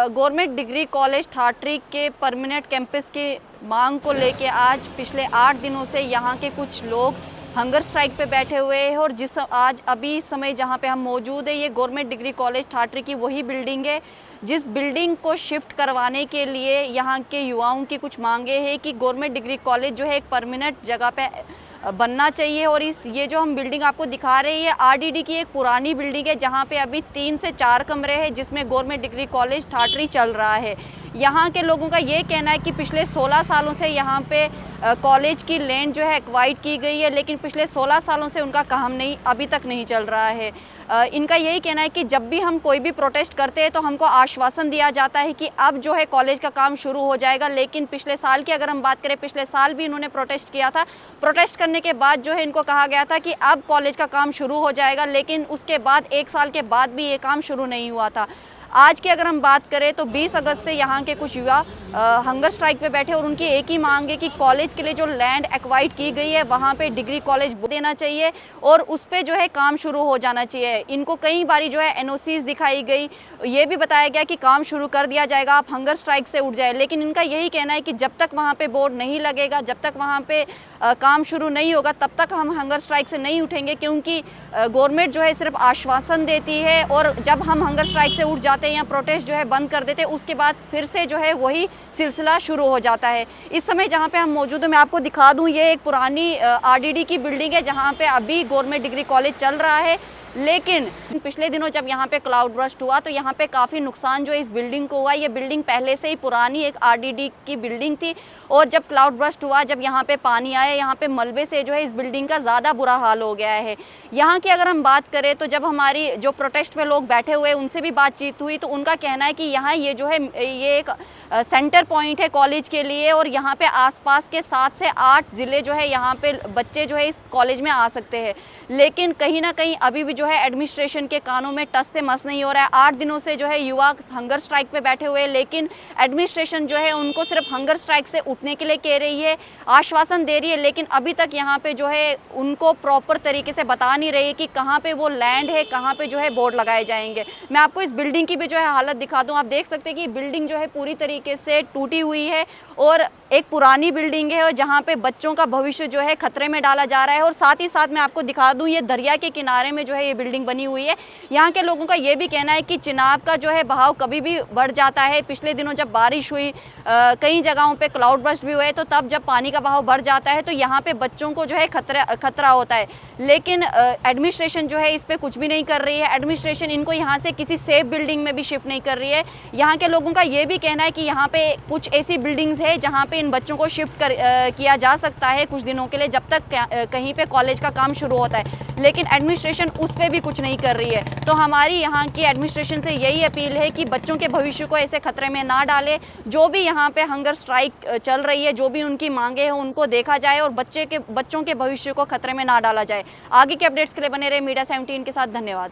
Government degree college Thathri के permanent campus की मांग को लेके आज पिछले 8 दिनों से यहाँ के कुछ लोग हंगर स्ट्राइक पे बैठे हुए हैं। और आज अभी समय जहाँ पे हम मौजूद है, ये गवर्नमेंट डिग्री कॉलेज ठाठरी की वही बिल्डिंग है जिस बिल्डिंग को शिफ्ट करवाने के लिए यहाँ के युवाओं की कुछ मांगे हैं कि गवर्नमेंट डिग्री कॉलेज जो है एक परमानेंट जगह पे बनना चाहिए। और ये जो हम बिल्डिंग आपको दिखा रहे हैं, आरडीडी की एक पुरानी बिल्डिंग है जहाँ पे अभी 3 से 4 कमरे हैं जिसमें गवर्नमेंट डिग्री कॉलेज ठाठरी चल रहा है। यहाँ के लोगों का ये कहना है कि पिछले 16 सालों से यहाँ पे कॉलेज की लैंड जो है एक्वाइर की गई है, लेकिन पिछले 16 सालों से उनका काम अभी तक नहीं चल रहा है। इनका यही कहना है कि जब भी हम कोई भी प्रोटेस्ट करते हैं तो हमको आश्वासन दिया जाता है कि अब जो है कॉलेज का काम शुरू हो जाएगा, लेकिन पिछले साल की अगर हम बात करें, पिछले साल भी इन्होंने प्रोटेस्ट किया था। प्रोटेस्ट करने के बाद जो है इनको कहा गया था कि अब कॉलेज का काम शुरू हो जाएगा, लेकिन उसके बाद 1 साल के बाद भी ये काम शुरू नहीं हुआ था। आज की अगर हम बात करें तो 20 अगस्त से यहाँ के कुछ युवा हंगर स्ट्राइक पे बैठे और उनकी एक ही मांग है कि कॉलेज के लिए जो लैंड एक्वाइर की गई है वहाँ पे डिग्री कॉलेज देना चाहिए और उस पे जो है काम शुरू हो जाना चाहिए। इनको कई बारी जो है एनओसीज दिखाई गई, ये भी बताया गया कि काम शुरू कर दिया जाएगा, आप हंगर स्ट्राइक से उठ जाए, लेकिन इनका यही कहना है कि जब तक वहाँ पे बोर्ड नहीं लगेगा, जब तक वहाँ पे काम शुरू नहीं होगा, तब तक हम हंगर स्ट्राइक से नहीं उठेंगे, क्योंकि गवर्नमेंट जो है सिर्फ आश्वासन देती है और जब हम हंगर स्ट्राइक से उठ जाते हैं या प्रोटेस्ट जो है बंद कर देते हैं, उसके बाद फिर से जो है वही सिलसिला शुरू हो जाता है। इस समय जहाँ पे हम मौजूद हैं, मैं आपको दिखा दूँ, ये एक पुरानी आरडीडी की बिल्डिंग है जहाँ पे अभी गवर्नमेंट डिग्री कॉलेज चल रहा है। लेकिन पिछले दिनों जब यहाँ पे क्लाउड बर्स्ट हुआ तो यहाँ पे काफ़ी नुकसान जो इस बिल्डिंग को हुआ। ये बिल्डिंग पहले से ही पुरानी एक आरडीडी की बिल्डिंग थी और जब क्लाउड बर्स्ट हुआ, जब यहाँ पे पानी आया, यहाँ पे मलबे से जो है इस बिल्डिंग का ज़्यादा बुरा हाल हो गया है। यहाँ की अगर हम बात करें तो जब हमारी जो प्रोटेस्ट में लोग बैठे हुए उनसे भी बातचीत हुई तो उनका कहना है कि यहाँ ये जो है ये एक सेंटर पॉइंट है कॉलेज के लिए और यहाँ पे आसपास के 7 से 8 ज़िले जो है यहाँ पे बच्चे जो है इस कॉलेज में आ सकते हैं, लेकिन कहीं ना कहीं अभी भी जो है एडमिनिस्ट्रेशन के कानों में टस से मस नहीं हो रहा है। 8 दिनों से जो है युवा हंगर स्ट्राइक पे बैठे हुए हैं, लेकिन एडमिनिस्ट्रेशन जो है उनको सिर्फ हंगर स्ट्राइक से उठने के लिए कह रही है, आश्वासन दे रही है, लेकिन अभी तक यहाँ पे जो है उनको प्रॉपर तरीके से बता नहीं रही कि कहाँ पे वो लैंड है, कहाँ पे जो है बोर्ड लगाए जाएंगे। मैं आपको इस बिल्डिंग की भी जो है हालत दिखा दूँ। आप देख सकते हैं कि बिल्डिंग जो है पूरी तरीके से टूटी हुई है और एक पुरानी बिल्डिंग है और जहाँ पे बच्चों का भविष्य जो है खतरे में डाला जा रहा है। और साथ ही साथ मैं आपको दिखा दूँ, ये दरिया के किनारे में जो है ये बिल्डिंग बनी हुई है। यहाँ के लोगों का ये भी कहना है कि चिनाब का जो है बहाव कभी भी बढ़ जाता है। पिछले दिनों जब बारिश हुई, कई जगहों पे क्लाउड बर्स्ट भी हुए, तो तब जब पानी का बहाव बढ़ जाता है तो यहाँ पे बच्चों को जो है खतरा होता है, लेकिन एडमिनिस्ट्रेशन जो है इस पर कुछ भी नहीं कर रही है। एडमिनिस्ट्रेशन इनको यहाँ से किसी सेफ बिल्डिंग में भी शिफ्ट नहीं कर रही है। यहाँ के लोगों का ये भी कहना है कि यहाँ पे कुछ ऐसी बिल्डिंग्स है जहाँ पे इन बच्चों को शिफ्ट किया जा सकता है कुछ दिनों के लिए, जब तक कहीं पे कॉलेज का काम शुरू होता है, लेकिन एडमिनिस्ट्रेशन उस पर भी कुछ नहीं कर रही है। तो हमारी यहाँ की एडमिनिस्ट्रेशन से यही अपील है कि बच्चों के भविष्य को ऐसे खतरे में ना डाले। जो भी यहाँ पे हंगर स्ट्राइक चल रही है, जो भी उनकी मांगे हैं, उनको देखा जाए और बच्चों के भविष्य को खतरे में ना डाला जाए। आगे के अपडेट्स के लिए बने रहे मीडिया 17 के साथ। धन्यवाद।